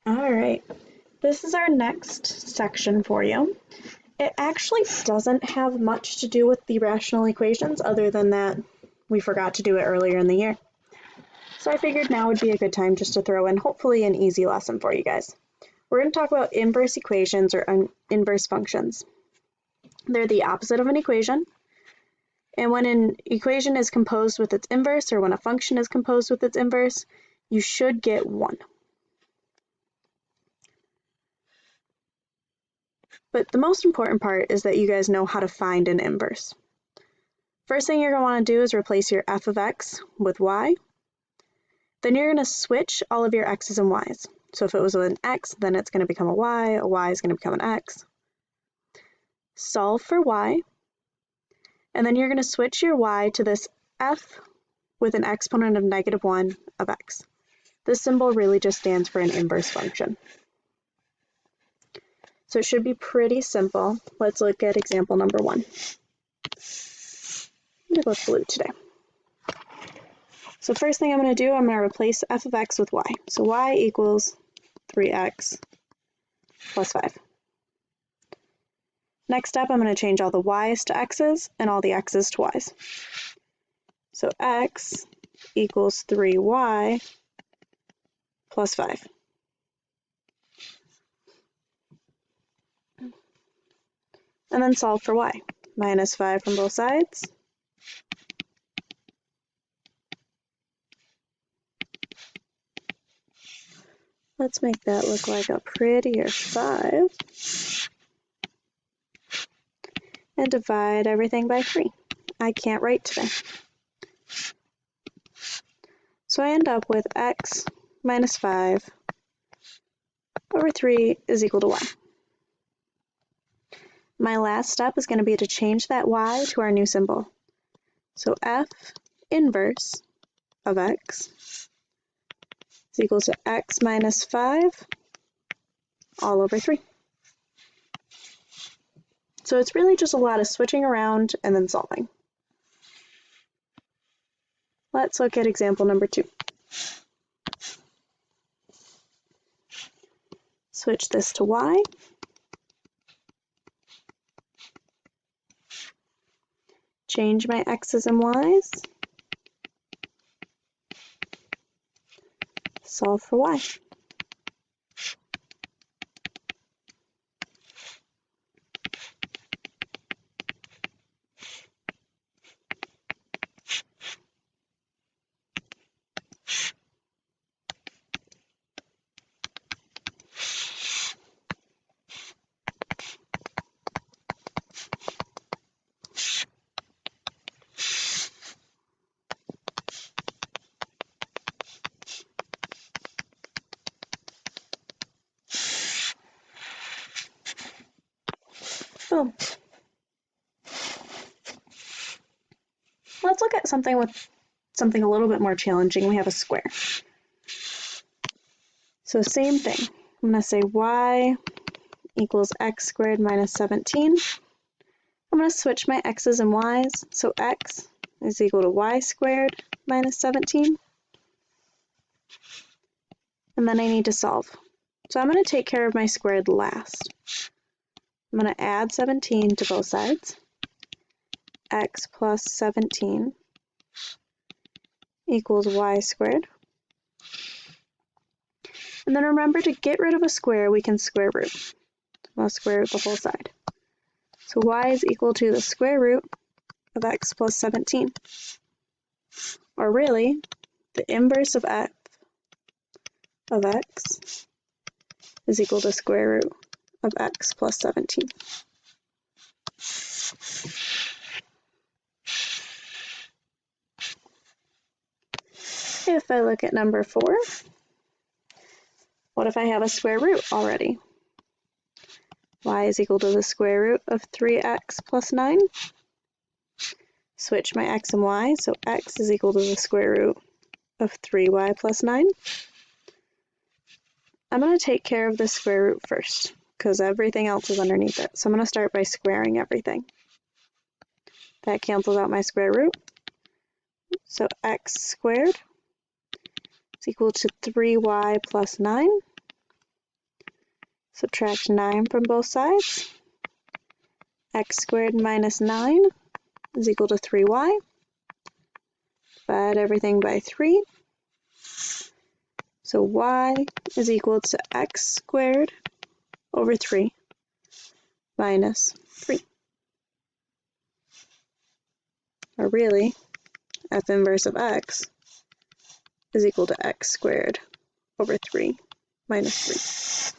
All right, this is our next section for you. It actually doesn't have much to do with the rational equations other than that we forgot to do it earlier in the year. So I figured now would be a good time just to throw in hopefully an easy lesson for you guys. We're going to talk about inverse equations or inverse functions. They're the opposite of an equation. And when an equation is composed with its inverse, or when a function is composed with its inverse, you should get 1. But the most important part is that you guys know how to find an inverse. First thing you're going to want to do is replace your f of x with y. Then you're going to switch all of your x's and y's. So if it was an x, then it's going to become a y is going to become an x. Solve for y. And then you're going to switch your y to this f with an exponent of -1 of x. This symbol really just stands for an inverse function. So it should be pretty simple. Let's look at example number 1. I'm going to go with blue today. So first thing I'm going to do, I'm going to replace f of x with y. So y equals 3x plus 5. Next up, I'm going to change all the y's to x's and all the x's to y's. So x equals 3y plus 5. And then solve for y. Minus 5 from both sides. Let's make that look like a prettier 5. And divide everything by 3. I can't write today. So I end up with x minus 5 over 3 is equal to y. My last step is going to be to change that y to our new symbol. So f inverse of x is equal to x minus 5 all over 3. So it's really just a lot of switching around and then solving. Let's look at example number 2. Switch this to y. Change my x's and y's. Solve for y. Boom. Let's look at something a little bit more challenging. We have a square. So same thing. I'm going to say y equals x squared minus 17. I'm going to switch my x's and y's. So x is equal to y squared minus 17. And then I need to solve. So I'm going to take care of my squared last. I'm going to add 17 to both sides. X plus 17 equals y squared. And then remember, to get rid of a square, we can square root. I'll square root the whole side. So y is equal to the square root of x plus 17. Or really, the inverse of f of x is equal to square root of x plus 17. If I look at number 4, what if I have a square root already? Y is equal to the square root of 3x plus 9. Switch my x and y, so x is equal to the square root of 3y plus 9. I'm going to take care of the square root first, because everything else is underneath it. So I'm going to start by squaring everything. That cancels out my square root. So x squared is equal to 3y plus 9. Subtract 9 from both sides. X squared minus 9 is equal to 3y. Divide everything by 3. So y is equal to x squared over 3 minus 3. Or really, f inverse of x is equal to x squared over 3 minus 3.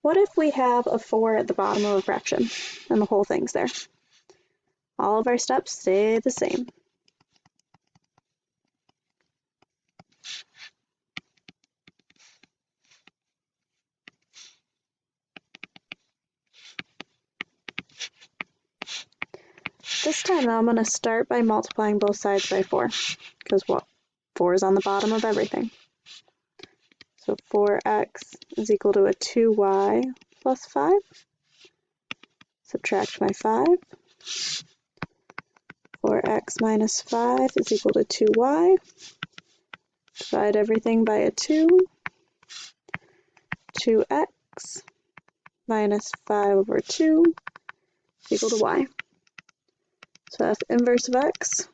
What if we have a 4 at the bottom of a fraction and the whole thing's there? All of our steps stay the same. This time I'm going to start by multiplying both sides by 4, because what? 4 is on the bottom of everything. So 4x is equal to a 2y plus 5. Subtract my 5. 4x minus 5 is equal to 2y. Divide everything by a 2. 2x minus 5 over 2 is equal to y. So f inverse of x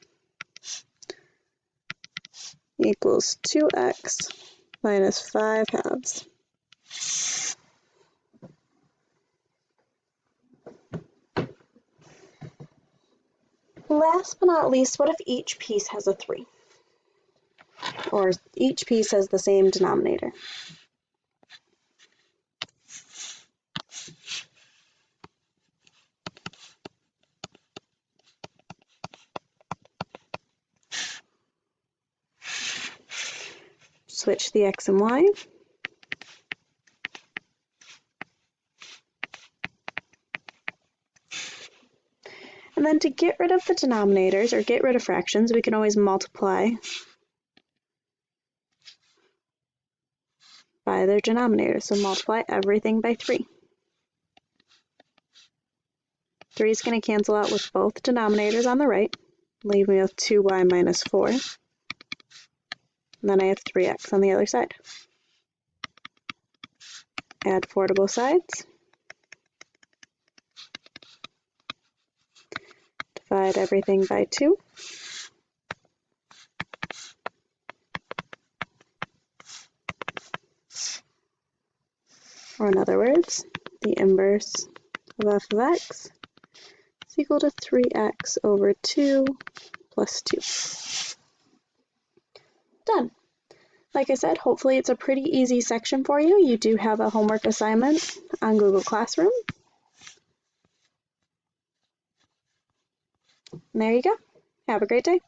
equals 2x minus 5 halves. Last but not least, what if each piece has a 3? Or each piece has the same denominator? Switch the x and y. And then to get rid of the denominators, or get rid of fractions, we can always multiply by their denominator. So multiply everything by 3. 3 is going to cancel out with both denominators on the right, leave me with 2y minus 4. And then I have 3x on the other side. Add 4 to both sides. Divide everything by 2. Or in other words, the inverse of f of x is equal to 3x over 2 plus 2. Done. Like I said, hopefully it's a pretty easy section for you. You do have a homework assignment on Google Classroom. And there you go. Have a great day.